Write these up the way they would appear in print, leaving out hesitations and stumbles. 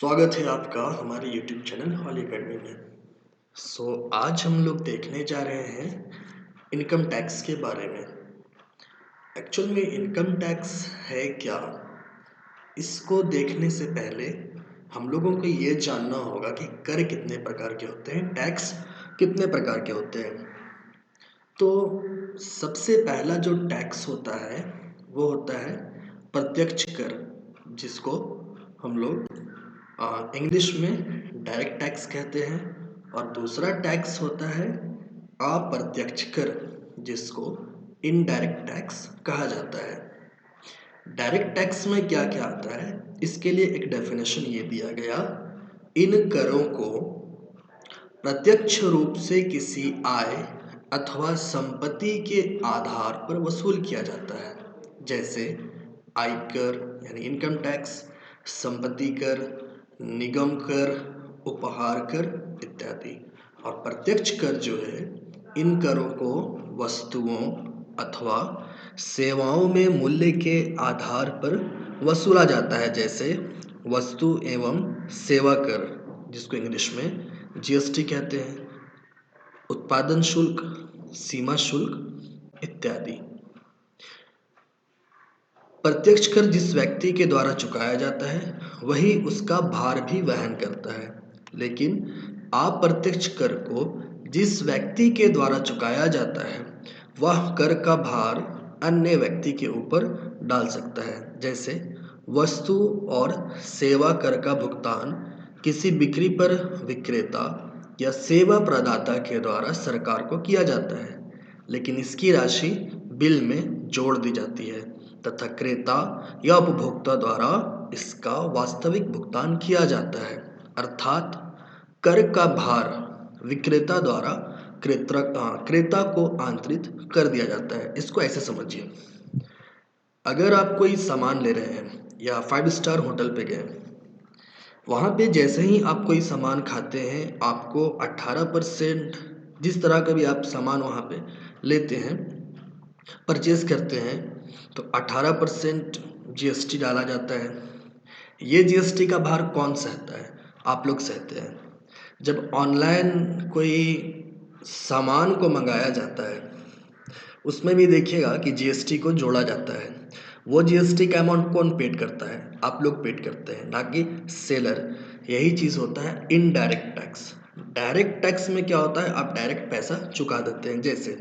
स्वागत है आपका हमारे YouTube चैनल हॉली अकेडमी में। आज हम लोग देखने जा रहे हैं इनकम टैक्स के बारे में। एक्चुअल में इनकम टैक्स है क्या, इसको देखने से पहले हम लोगों को ये जानना होगा कि कर कितने प्रकार के होते हैं, टैक्स कितने प्रकार के होते हैं। तो सबसे पहला जो टैक्स होता है वो होता है प्रत्यक्ष कर, जिसको हम लोग इंग्लिश में डायरेक्ट टैक्स कहते हैं। और दूसरा टैक्स होता है अप्रत्यक्ष कर, जिसको इनडायरेक्ट टैक्स कहा जाता है। डायरेक्ट टैक्स में क्या क्या आता है, इसके लिए एक डेफिनेशन ये दिया गया। इन करों को प्रत्यक्ष रूप से किसी आय अथवा संपत्ति के आधार पर वसूल किया जाता है, जैसे आयकर यानी इनकम टैक्स, संपत्ति कर, निगम कर, उपहार कर इत्यादि। और प्रत्यक्ष कर जो है, इन करों को वस्तुओं अथवा सेवाओं में मूल्य के आधार पर वसूला जाता है, जैसे वस्तु एवं सेवा कर, जिसको इंग्लिश में जीएसटी कहते हैं, उत्पादन शुल्क, सीमा शुल्क इत्यादि। प्रत्यक्ष कर जिस व्यक्ति के द्वारा चुकाया जाता है वही उसका भार भी वहन करता है, लेकिन अप्रत्यक्ष कर को जिस व्यक्ति के द्वारा चुकाया जाता है वह कर का भार अन्य व्यक्ति के ऊपर डाल सकता है, जैसे वस्तु और सेवा कर का भुगतान किसी बिक्री पर विक्रेता या सेवा प्रदाता के द्वारा सरकार को किया जाता है, लेकिन इसकी राशि बिल में जोड़ दी जाती है तथा क्रेता या उपभोक्ता द्वारा इसका वास्तविक भुगतान किया जाता है। अर्थात कर का भार विक्रेता द्वारा क्रेता को आंतरित कर दिया जाता है। इसको ऐसे समझिए, अगर आप कोई सामान ले रहे हैं या 5 स्टार होटल पे गए, वहाँ पे जैसे ही आप कोई सामान खाते हैं आपको 18% जिस तरह का भी आप सामान वहाँ पे लेते हैं, परचेज करते हैं, तो 18% जीएसटी डाला जाता है। ये जीएसटी का भार कौन सहता है? आप लोग सहते हैं। जब ऑनलाइन कोई सामान को मंगाया जाता है उसमें भी देखिएगा कि जीएसटी को जोड़ा जाता है। वो जीएसटी का अमाउंट कौन पेड करता है? आप लोग पेड करते हैं, ना कि सेलर। यही चीज़ होता है इनडायरेक्ट टैक्स। डायरेक्ट टैक्स में क्या होता है, आप डायरेक्ट पैसा चुका देते हैं। जैसे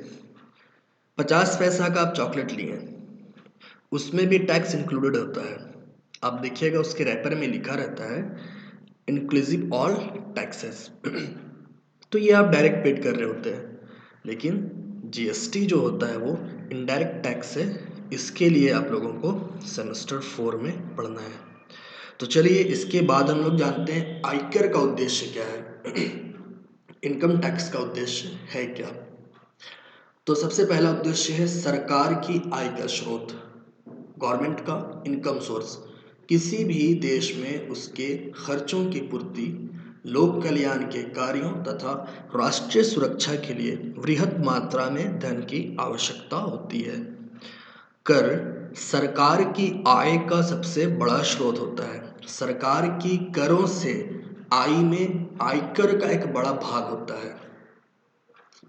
50 पैसा का आप चॉकलेट लिए, उसमें भी टैक्स इंक्लूडेड होता है। आप देखिएगा उसके रैपर में लिखा रहता है इंक्लूसिव ऑल टैक्सेस। तो ये आप डायरेक्ट पेड कर रहे होते हैं, लेकिन जीएसटी जो होता है वो इनडायरेक्ट टैक्स है। इसके लिए आप लोगों को सेमेस्टर 4 में पढ़ना है। तो चलिए इसके बाद हम लोग जानते हैं आयकर का उद्देश्य क्या है। इनकम टैक्स का उद्देश्य है क्या? तो सबसे पहला उद्देश्य है सरकार की आय का स्रोत, गवर्नमेंट का इनकम सोर्स। किसी भी देश में उसके खर्चों की पूर्ति, लोक कल्याण के कार्यों तथा राष्ट्रीय सुरक्षा के लिए वृहद मात्रा में धन की आवश्यकता होती है। कर सरकार की आय का सबसे बड़ा स्रोत होता है। सरकार की करों से आय में आयकर का एक बड़ा भाग होता है।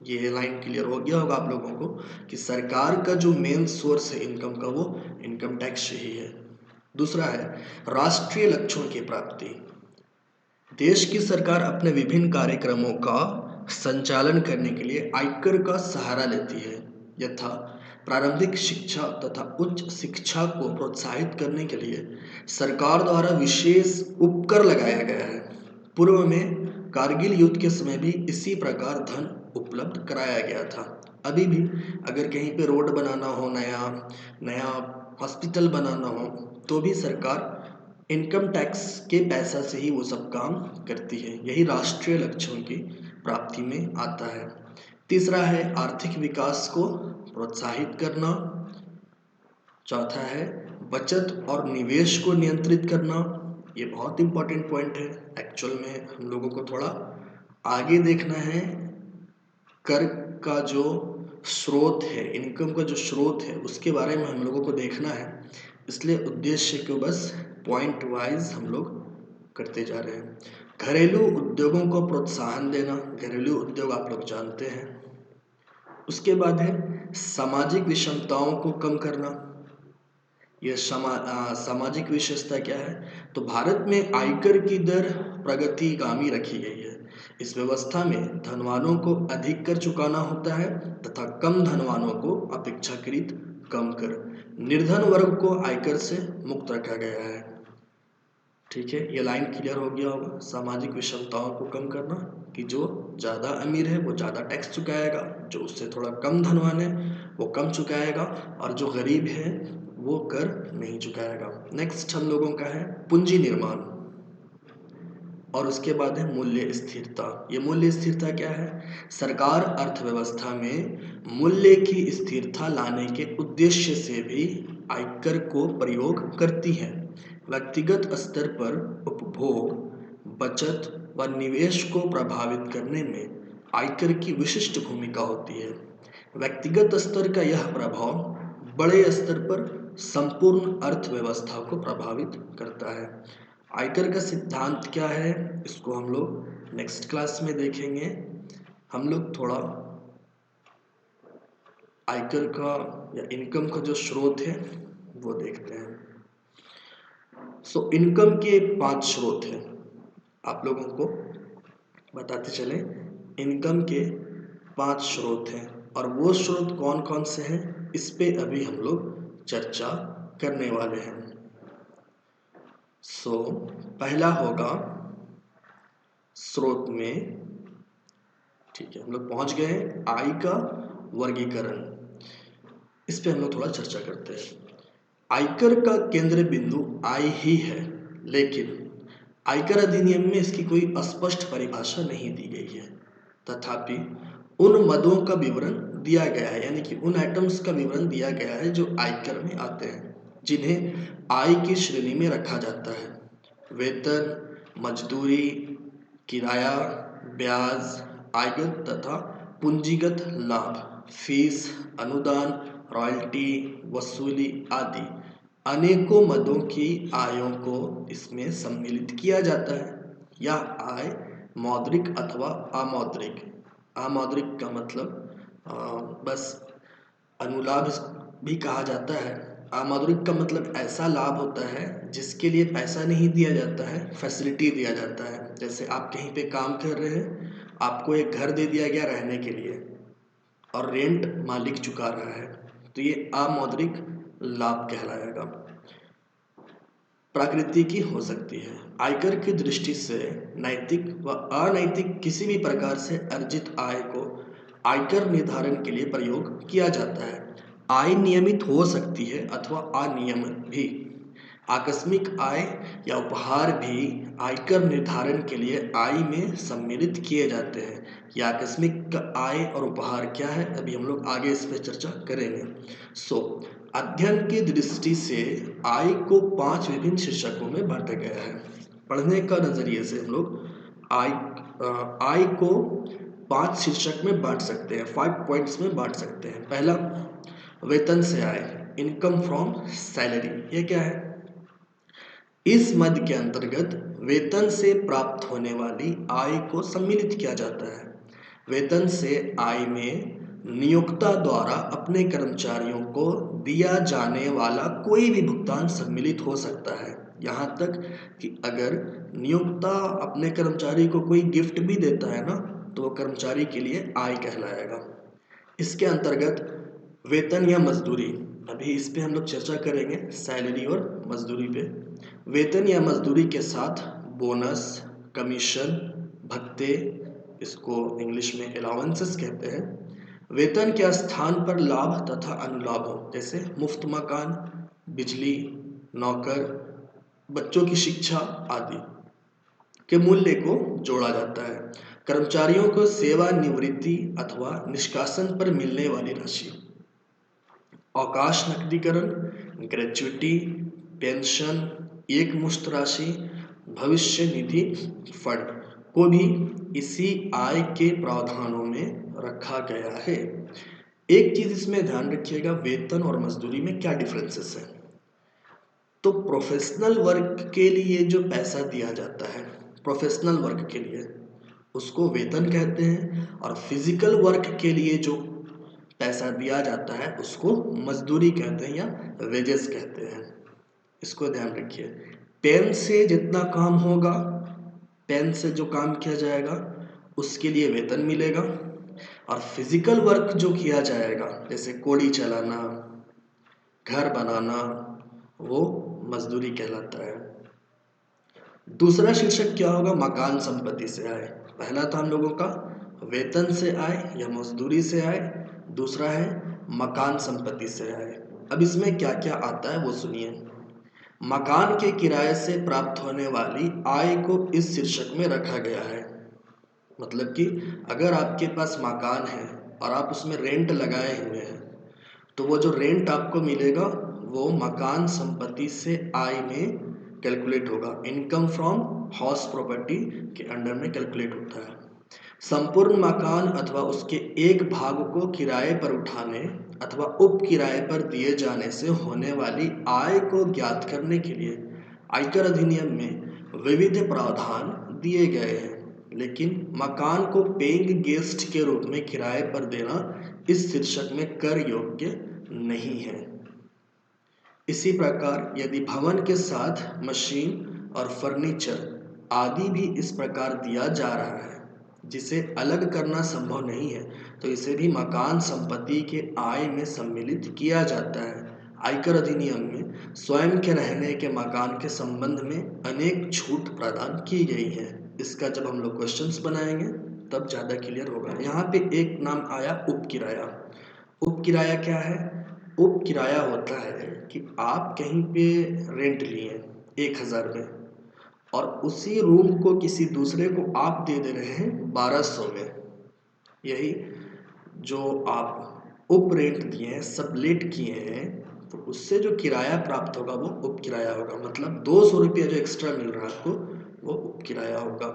ये लाइन क्लियर हो गया होगा आप लोगों को कि सरकार का जो मेन सोर्स है इनकम का वो इनकम टैक्स ही है। दूसरा है राष्ट्रीय लक्ष्यों की प्राप्ति। देश की सरकार अपने विभिन्न कार्यक्रमों का संचालन करने के लिए आयकर का सहारा लेती है। यथा प्रारंभिक शिक्षा तथा उच्च शिक्षा को प्रोत्साहित करने के लिए सरकार द्वारा विशेष उपकर लगाया गया है। पूर्व में कारगिल युद्ध के समय भी इसी प्रकार धन उपलब्ध कराया गया था। अभी भी अगर कहीं पे रोड बनाना हो, नया हॉस्पिटल बनाना हो, तो भी सरकार इनकम टैक्स के पैसा से ही वो सब काम करती है। यही राष्ट्रीय लक्ष्यों की प्राप्ति में आता है। तीसरा है आर्थिक विकास को प्रोत्साहित करना। चौथा है बचत और निवेश को नियंत्रित करना। ये बहुत इंपॉर्टेंट पॉइंट है। एक्चुअल में हम लोगों को थोड़ा आगे देखना है। कर का जो स्रोत है, इनकम का जो स्रोत है, उसके बारे में हम लोगों को देखना है। इसलिए उद्देश्य को बस पॉइंट वाइज हम लोग करते जा रहे हैं। घरेलू उद्योगों को प्रोत्साहन देना, घरेलू उद्योग आप लोग जानते हैं। उसके बाद है सामाजिक विषमताओं को कम करना। यह सामाजिक विशेषता क्या है? तो भारत में आयकर की दर प्रगतिगामी रखी गई है। इस व्यवस्था में धनवानों को अधिक कर चुकाना होता है तथा कम धनवानों को अपेक्षाकृत कम कर, निर्धन वर्ग को आयकर से मुक्त रखा गया है। ठीक है, ये लाइन क्लियर हो गया होगा। सामाजिक विषमताओं को कम करना कि जो ज़्यादा अमीर है वो ज़्यादा टैक्स चुकाएगा, जो उससे थोड़ा कम धनवान है वो कम चुकाएगा, और जो गरीब है वो कर नहीं चुकाएगा। नेक्स्ट हम लोगों का है पूंजी निर्माण, और उसके बाद है मूल्य स्थिरता। ये मूल्य स्थिरता क्या है? सरकार अर्थव्यवस्था में मूल्य की स्थिरता लाने के उद्देश्य से भी आयकर को प्रयोग करती है। व्यक्तिगत स्तर पर उपभोग, बचत व निवेश को प्रभावित करने में आयकर की विशिष्ट भूमिका होती है। व्यक्तिगत स्तर का यह प्रभाव बड़े स्तर पर संपूर्ण अर्थव्यवस्था को प्रभावित करता है। आयकर का सिद्धांत क्या है, इसको हम लोग नेक्स्ट क्लास में देखेंगे। हम लोग थोड़ा आयकर का या इनकम का जो स्रोत है वो देखते हैं। सो इनकम के 5 स्रोत हैं, आप लोगों को बताते चले। इनकम के 5 स्रोत हैं, और वो स्रोत कौन कौन से हैं इस पे अभी हम लोग चर्चा करने वाले हैं। सो पहला होगा स्रोत में, ठीक है, हम लोग पहुंच गए आय का वर्गीकरण। इस पे हम लोग थोड़ा चर्चा करते हैं। आयकर का केंद्र बिंदु आय ही है, लेकिन आयकर अधिनियम में इसकी कोई स्पष्ट परिभाषा नहीं दी गई है। तथापि उन मदों का विवरण दिया गया है, यानी कि उन आइटम्स का विवरण दिया गया है जो आयकर में आते हैं, जिन्हें आय की श्रेणी में रखा जाता है। वेतन, मजदूरी, किराया, ब्याज, आयगत तथा पूंजीगत लाभ, फीस, अनुदान, रॉयल्टी, वसूली आदि अनेकों मदों की आयों को इसमें सम्मिलित किया जाता है। यह आय मौद्रिक अथवा अमौद्रिक, अमौद्रिक का मतलब बस अनुलाभ भी कहा जाता है। अमौद्रिक का मतलब ऐसा लाभ होता है जिसके लिए पैसा नहीं दिया जाता है, फैसिलिटी दिया जाता है। जैसे आप कहीं पे काम कर रहे हैं, आपको एक घर दे दिया गया रहने के लिए और रेंट मालिक चुका रहा है, तो ये अमौद्रिक लाभ कहलाएगा। प्रकृति की हो सकती है। आयकर की दृष्टि से नैतिक व अनैतिक किसी भी प्रकार से अर्जित आय को आयकर निर्धारण के लिए प्रयोग किया जाता है। आय नियमित हो सकती है अथवा अनियमित भी। आकस्मिक आय या उपहार भी आयकर निर्धारण के लिए आय में सम्मिलित किए जाते हैं। यह आकस्मिक आय और उपहार क्या है, अभी हम लोग आगे इस पर चर्चा करेंगे। अध्ययन की दृष्टि से आय को 5 विभिन्न शीर्षकों में बांटा गया है। पढ़ने का नजरिए से हम लोग आय को 5 शीर्षक में बांट सकते हैं, 5 पॉइंट्स में बांट सकते हैं। पहला, वेतन से आय, इनकम फ्रॉम सैलरी। ये क्या है? इस मद के अंतर्गत वेतन से प्राप्त होने वाली आय को सम्मिलित किया जाता है। वेतन से आय में नियोक्ता द्वारा अपने कर्मचारियों को दिया जाने वाला कोई भी भुगतान सम्मिलित हो सकता है। यहाँ तक कि अगर नियोक्ता अपने कर्मचारी को कोई गिफ्ट भी देता है ना, तो वो कर्मचारी के लिए आय कहलाएगा। इसके अंतर्गत वेतन या मजदूरी, अभी इस पे हम लोग चर्चा करेंगे, सैलरी और मजदूरी पे। वेतन या मजदूरी के साथ बोनस, कमीशन, भत्ते, इसको इंग्लिश में अलाउंसेस कहते हैं। वेतन के स्थान पर लाभ तथा अनुलाभ हो, जैसे मुफ्त मकान, बिजली, नौकर, बच्चों की शिक्षा आदि के मूल्य को जोड़ा जाता है। कर्मचारियों को सेवानिवृत्ति अथवा निष्कासन पर मिलने वाली राशि, अवकाश नकदीकरण, ग्रेच्युटी, पेंशन, एक मुश्त राशि, भविष्य निधि फंड को भी इसी आय के प्रावधानों में रखा गया है। एक चीज इसमें ध्यान रखिएगा, वेतन और मजदूरी में क्या डिफरेंसेस है। तो प्रोफेशनल वर्क के लिए जो पैसा दिया जाता है, प्रोफेशनल वर्क के लिए, उसको वेतन कहते हैं, और फिजिकल वर्क के लिए जो पैसा दिया जाता है उसको मजदूरी कहते हैं या वेजेस कहते हैं। इसको ध्यान रखिए। पेन से जितना काम होगा, पेन से जो काम किया जाएगा उसके लिए वेतन मिलेगा, और फिजिकल वर्क जो किया जाएगा जैसे कोड़ी चलाना, घर बनाना, वो मजदूरी कहलाता है। दूसरा शीर्षक क्या होगा? मकान संपत्ति से आय। पहला था हम लोगों का वेतन से आय या मजदूरी से आय, दूसरा है मकान संपत्ति से आय। अब इसमें क्या क्या आता है वो सुनिए। मकान के किराए से प्राप्त होने वाली आय को इस शीर्षक में रखा गया है। मतलब कि अगर आपके पास मकान है और आप उसमें रेंट लगाए हुए हैं, तो वो जो रेंट आपको मिलेगा वो मकान संपत्ति से आय में कैलकुलेट होगा। इनकम फ्रॉम हाउस प्रॉपर्टी के अंडर में कैलकुलेट होता है। संपूर्ण मकान अथवा उसके एक भाग को किराए पर उठाने अथवा उप किराए पर दिए जाने से होने वाली आय को ज्ञात करने के लिए आयकर अधिनियम में विविध प्रावधान दिए गए हैं, लेकिन मकान को पेइंग गेस्ट के रूप में किराए पर देना इस शीर्षक में कर योग्य नहीं है। इसी प्रकार यदि भवन के साथ मशीन और फर्नीचर आदि भी इस प्रकार दिया जा रहा है जिसे अलग करना संभव नहीं है, तो इसे भी मकान संपत्ति के आय में सम्मिलित किया जाता है। आयकर अधिनियम में स्वयं के रहने के मकान के संबंध में अनेक छूट प्रदान की गई है। इसका जब हम लोग क्वेश्चंस बनाएंगे तब ज़्यादा क्लियर होगा। यहाँ पे एक नाम आया उप किराया। उप किराया क्या है? उप किराया होता है कि आप कहीं पे रेंट लिए 1000 में और उसी रूम को किसी दूसरे को आप दे रहे हैं 1200 में। यही जो आप उप रेंट दिए हैं, सबलेट किए हैं, तो उससे जो किराया प्राप्त होगा वो उप किराया होगा। मतलब 200 रुपया जो एक्स्ट्रा मिल रहा है आपको वो उप किराया होगा।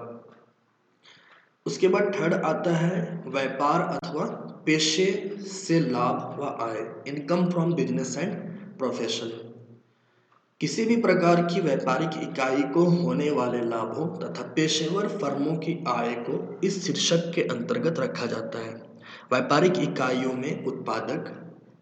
उसके बाद थर्ड आता है व्यापार अथवा पेशे से लाभ व आय, income from business and profession. किसी भी प्रकार की व्यापारिक इकाई को होने वाले लाभों तथा पेशेवर फर्मों की आय को इस शीर्षक के अंतर्गत रखा जाता है। व्यापारिक इकाइयों में उत्पादक,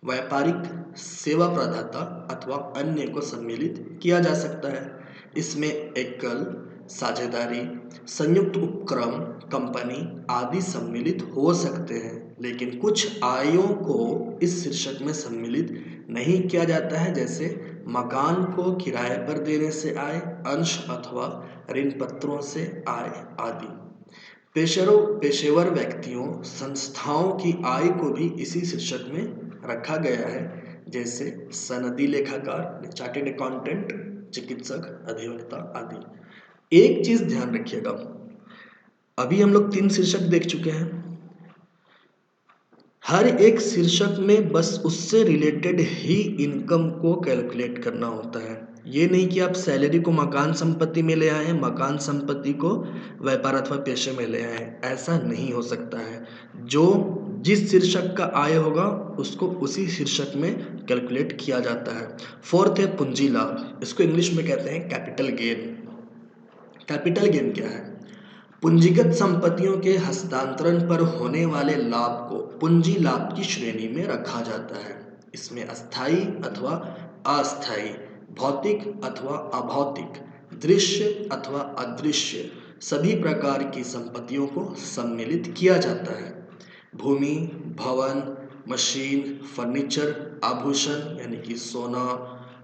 व्यापारिक सेवा प्रदाता अथवा अन्य को सम्मिलित किया जा सकता है। इसमें एकल, साझेदारी, संयुक्त उपक्रम, कंपनी आदि सम्मिलित हो सकते हैं, लेकिन कुछ आयों को इस शीर्षक में सम्मिलित नहीं किया जाता है, जैसे मकान को किराए पर देने से आय, अंश अथवा ऋण पत्रों से आय आदि। पेशेवर व्यक्तियों, संस्थाओं की आय को भी इसी शीर्षक में रखा गया है, जैसे सनदी लेखाकार, चार्टेड अकाउंटेंट, चिकित्सक, अधिवक्ता आदि। एक चीज ध्यान रखिएगा, अभी हम लोग 3 शीर्षक देख चुके हैं। हर एक शीर्षक में बस उससे रिलेटेड ही इनकम को कैलकुलेट करना होता है। ये नहीं कि आप सैलरी को मकान संपत्ति में ले आए, मकान संपत्ति को व्यापार अथवा पेशे में ले आए, ऐसा नहीं हो सकता है। जो जिस शीर्षक का आय होगा उसको उसी शीर्षक में कैलकुलेट किया जाता है। फोर्थ है पूंजी लाभ। इसको इंग्लिश में कहते हैं कैपिटल गेन। कैपिटल गेन क्या है? पूंजीगत संपत्तियों के हस्तांतरण पर होने वाले लाभ को पूंजी लाभ की श्रेणी में रखा जाता है। इसमें अस्थायी अथवा अस्थायी, भौतिक अथवा अभौतिक, दृश्य अथवा अदृश्य सभी प्रकार की संपत्तियों को सम्मिलित किया जाता है। भूमि, भवन, मशीन, फर्नीचर, आभूषण यानी कि सोना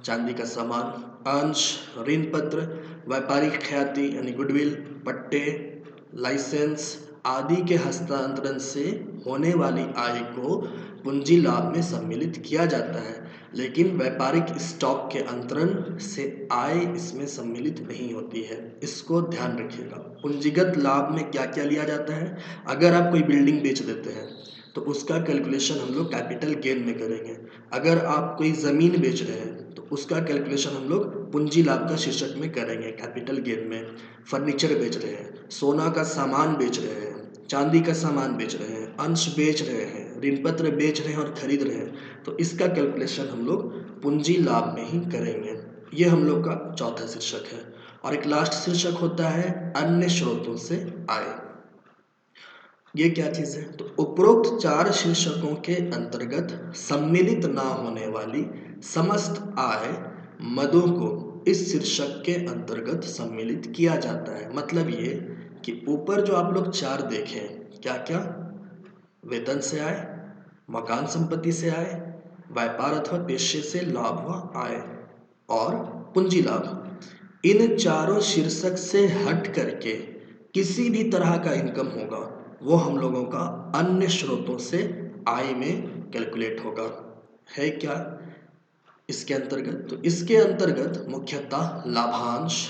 चांदी का सामान, अंश, ऋण पत्र, व्यापारिक ख्याति यानी गुडविल, पट्टे, लाइसेंस आदि के हस्तांतरण से होने वाली आय को पूंजी लाभ में सम्मिलित किया जाता है, लेकिन व्यापारिक स्टॉक के अंतरण से आय इसमें सम्मिलित नहीं होती है। इसको ध्यान रखिएगा। पूंजीगत लाभ में क्या क्या लिया जाता है? अगर आप कोई बिल्डिंग बेच देते हैं तो उसका कैलकुलेशन हम लोग कैपिटल गेन में करेंगे। अगर आप कोई ज़मीन बेच रहे हैं तो उसका कैलकुलेशन हम लोग पूंजी लाभ का शीर्षक में करेंगे कैपिटल गेन में। फर्नीचर बेच रहे हैं, सोना का सामान बेच रहे हैं, चांदी का सामान बेच रहे हैं, अंश बेच रहे हैं, ऋण पत्र बेच रहे हैं और खरीद रहे हैं, तो इसका कैलकुलेशन हम लोग पूंजी लाभ में ही करेंगे। ये हम लोग का चौथा शीर्षक है। और एक लास्ट शीर्षक होता है अन्य स्रोतों से आय। ये क्या चीज़ है? तो उपरोक्त 4 शीर्षकों के अंतर्गत सम्मिलित ना होने वाली समस्त आय मदों को इस शीर्षक के अंतर्गत सम्मिलित किया जाता है। मतलब ये कि ऊपर जो आप लोग 4 देखें, क्या क्या? वेतन से आय, मकान संपत्ति से आय, व्यापार अथवा पेशे से लाभ व आय और पूंजी लाभ। इन चारों शीर्षक से हट करके किसी भी तरह का इनकम होगा वो हम लोगों का अन्य स्रोतों से आय में कैलकुलेट होगा। है क्या इसके अंतर्गत? तो इसके अंतर्गत मुख्यतः लाभांश,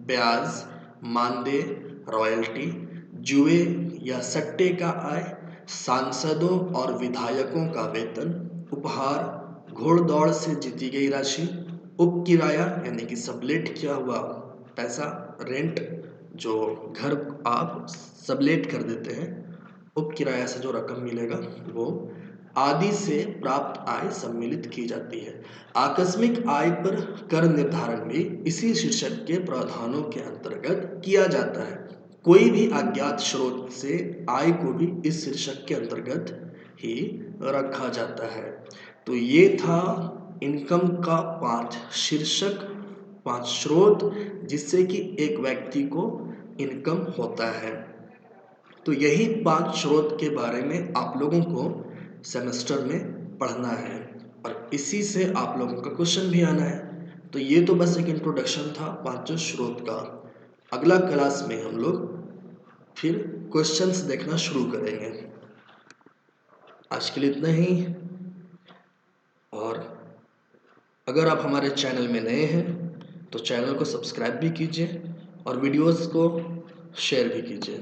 ब्याज, मानदेय, रॉयल्टी, जुए या सट्टे का आय, सांसदों और विधायकों का वेतन, उपहार, घोड़दौड़ से जीती गई राशि, उप किराया यानी कि सबलेट किया हुआ पैसा, रेंट जो घर आप सबलेट कर देते हैं, उप किराया से जो रकम मिलेगा वो आदि से प्राप्त आय सम्मिलित की जाती है। आकस्मिक आय पर कर निर्धारण भी इसी शीर्षक के प्रावधानों के अंतर्गत किया जाता है। कोई भी अज्ञात स्रोत से आय को भी इस शीर्षक के अंतर्गत ही रखा जाता है। तो ये था इनकम का 5 शीर्षक, 5 स्रोत जिससे कि एक व्यक्ति को इनकम होता है। तो यही 5 स्रोत के बारे में आप लोगों को सेमेस्टर में पढ़ना है और इसी से आप लोगों का क्वेश्चन भी आना है। तो ये तो बस एक इंट्रोडक्शन था 5 स्रोत का। अगला क्लास में हम लोग फिर क्वेश्चंस देखना शुरू करेंगे। आज के लिए इतना ही। और अगर आप हमारे चैनल में नए हैं तो चैनल को सब्सक्राइब भी कीजिए और वीडियोस को शेयर भी कीजिए।